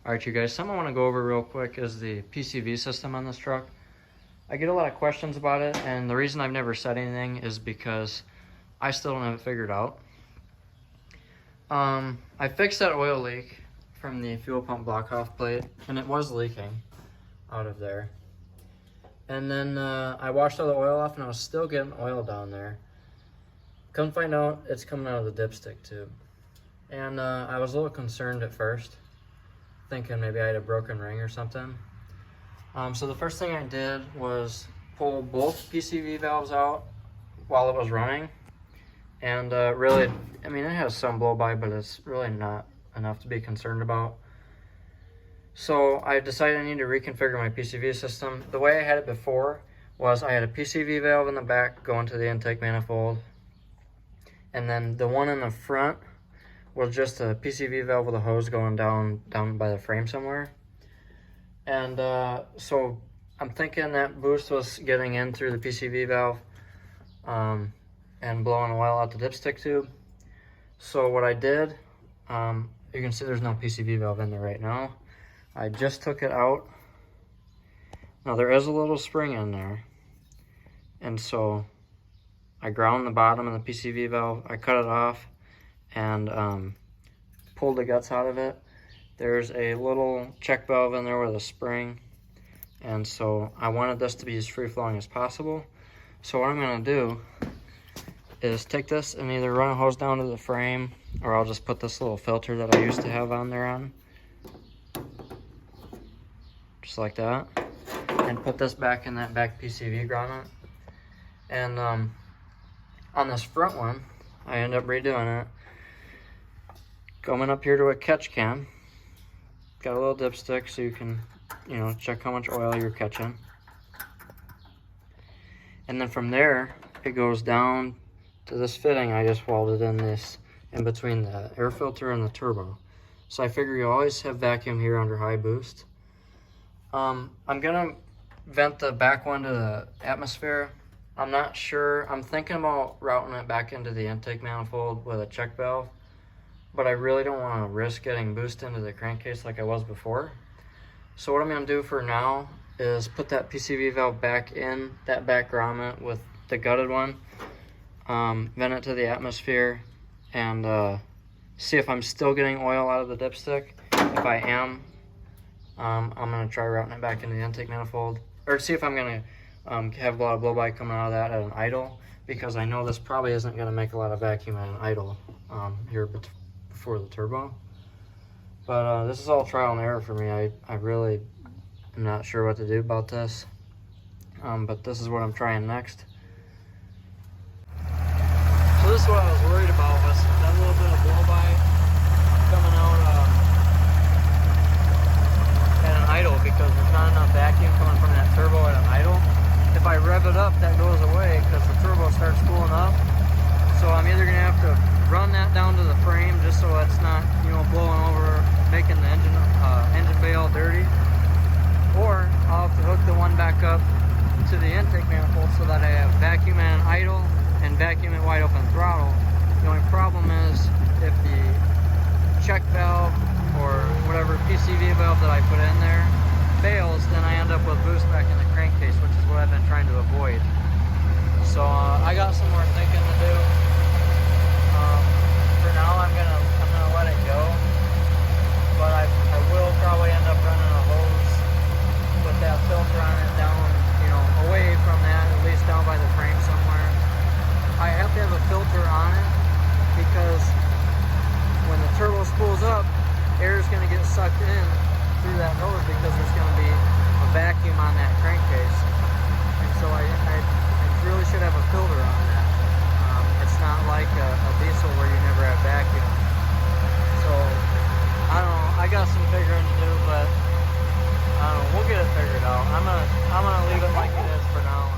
Alright you guys, something I want to go over real quick is the PCV system on this truck. I get a lot of questions about it, and the reason I've never said anything is because I still don't have it figured out. I fixed that oil leak from the fuel pump block-off plate, and it was leaking out of there. And then I washed all the oil off, and I was still getting oil down there. Come find out, it's coming out of the dipstick tube. And I was a little concerned at first, thinking maybe I had a broken ring or something. So the first thing I did was pull both PCV valves out while it was running. And really, I mean, it has some blow by, but it's really not enough to be concerned about. So I decided I need to reconfigure my PCV system. The way I had it before was I had a PCV valve in the back going to the intake manifold. And then the one in the front was just a PCV valve with a hose going down by the frame somewhere. And so I'm thinking that boost was getting in through the PCV valve and blowing oil out the dipstick tube. So what I did, you can see there's no PCV valve in there right now. I just took it out. Now there is a little spring in there. And so I ground the bottom of the PCV valve, I cut it off, and pulled the guts out of it. There's a little check valve in there with a spring, and so I wanted this to be as free-flowing as possible. So what I'm going to do is take this and either run a hose down to the frame, or I'll just put this little filter that I used to have on there on, just like that, and put this back in that back PCV grommet. And on this front one, I end up redoing it. Going up here to a catch can, got a little dipstick so you can, check how much oil you're catching. And then from there, it goes down to this fitting I just welded in between the air filter and the turbo. So I figure you always have vacuum here under high boost. I'm gonna vent the back one to the atmosphere. I'm not sure, I'm thinking about routing it back into the intake manifold with a check valve, but I really don't want to risk getting boost into the crankcase like I was before. So what I'm going to do for now is put that PCV valve back in that back grommet with the gutted one, vent it to the atmosphere, and see if I'm still getting oil out of the dipstick. If I am, I'm going to try routing it back into the intake manifold, or see if I'm going to have a lot of blow-by coming out of that at an idle, because I know this probably isn't going to make a lot of vacuum at an idle here before the turbo. But this is all trial and error for me. I really am not sure what to do about this, but this is what I'm trying next. So this is what I was worried about, was that little bit of blow-by coming out at an idle, because there's not enough vacuum coming from that turbo at an idle. If I rev it up, that goes away because the turbo starts cooling up. So I'm either gonna have to run that down to the frame just so it's not, blowing over, making the engine bay all dirty, or I'll have to hook the one back up to the intake manifold so that I have vacuum at an idle and vacuum at wide open throttle. The only problem is if the check valve or whatever PCV valve that I put in there fails, then I end up with boost back in the crankcase, which is what I've been trying to avoid. So I got some more thinking to do. For now, I'm gonna let it go, but I will probably end up running a hose with that filter on it down, away from that, at least down by the frame somewhere. I have to have a filter on it because when the turbo spools up, air is going to get sucked in through that hose because there's going to be a vacuum on that crankcase, and so I really should have a filter on that. It's not like a diesel where you never have vacuum. So I don't know, I got some figuring to do, but I don't know, we'll get it figured out. I'm gonna leave it like it is for now.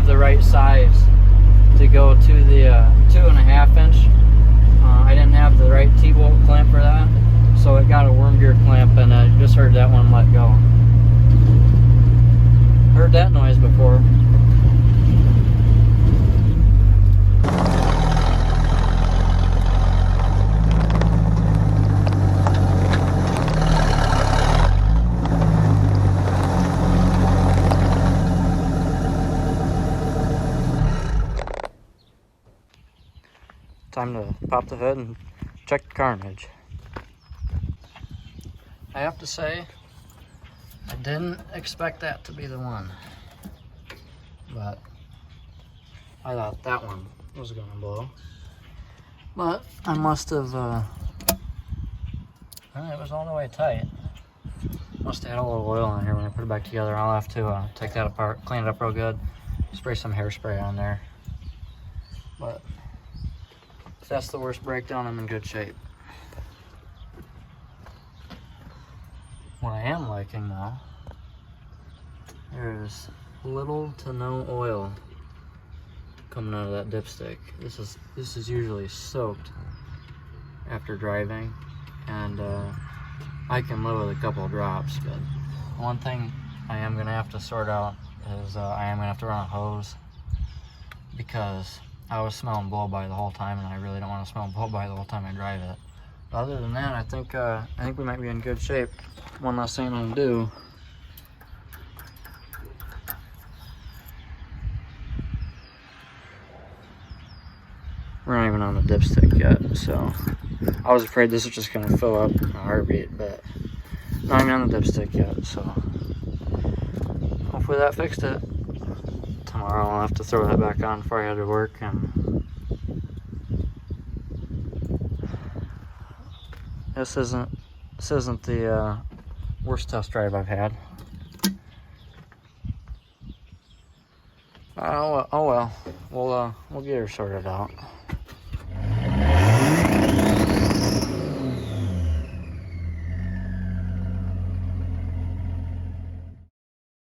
the right size to go to the 2.5 inch. I didn't have the right T-bolt clamp for that, so it got a worm gear clamp, and I just heard that one let go. Heard that noise before. Time to pop the hood and check the carnage. I have to say, I didn't expect that to be the one, but I thought that one was gonna blow. But I must have, it was all the way tight. Must have had a little oil in here when I put it back together. I'll have to take that apart, clean it up real good, spray some hairspray on there. But if that's the worst breakdown, I'm in good shape. What I am liking though, there's little to no oil coming out of that dipstick. This is usually soaked after driving, and I can live with a couple of drops, but one thing I am gonna have to sort out is I am gonna have to run a hose, because I was smelling blow-by the whole time, and I really don't want to smell blow-by the whole time I drive it. But other than that, I think we might be in good shape. One last thing I'm gonna do. We're not even on the dipstick yet, so I was afraid this was just gonna fill up in a heartbeat, but not even on the dipstick yet, so hopefully that fixed it. Tomorrow I'll have to throw that back on before I head to work, and this isn't the worst test drive I've had. Oh well, we'll get her sorted out.